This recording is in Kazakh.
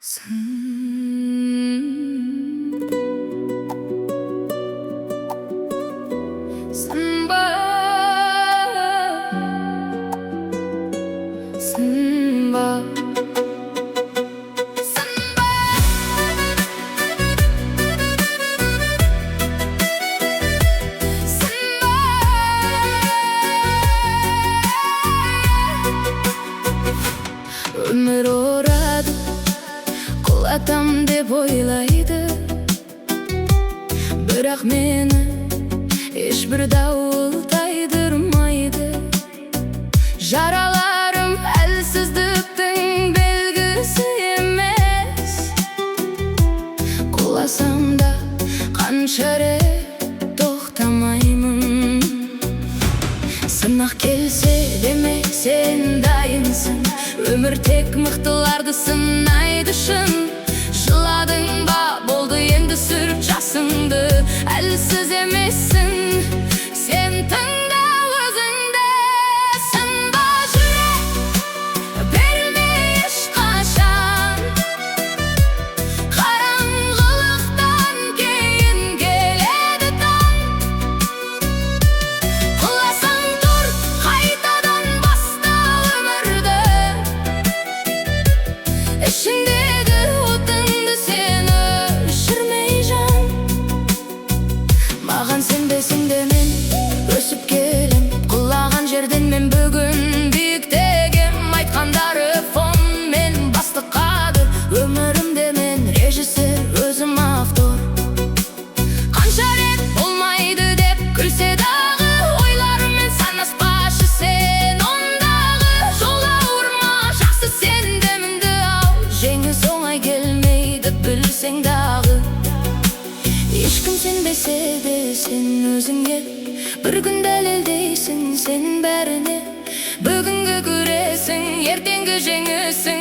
Samba, samba, samba. Ömür oradı, kul atam dep oylaydı. Biroq meni hiç bir davul taydırmaydı. Jaralarım elsizliktin belgisi emas. Kulasam da kança rep toxtamayman. Sınak kelse deme sen dayınsın. Ömür tek mıhtılardı sınaydı şın. Жыладың ба болды енді сүріп жасыңды. Әлсіз емессің сен, тыңда өзіңді. Сынба жүрек, берілме ешқашан. Қараңғылықтан кейін келеді таң. Құласаң тұр, қайтадан баста өмірді. Ішіңдегі отыңды сен өшірмей жан. Маған сенбесің де мен өсіп келем. Құлаған жерден мен бүгін биіктегем. Айтқандары фон, мен бастықадыр. Өмірімде мен режиссер, өзім автор. Қанша рет болмайды деп күлсе дағы, ойларымен санаспашы сен ондағы. Жол ауырма, жақсы сендімінді ау. Жеңіс оңай келмейді білсең дағы. Ешкім сенбесе де сен өзіңе бір күн дәлелдейсің сен бәріне. Бүгінгі көресің, ертеңгі жеңісің.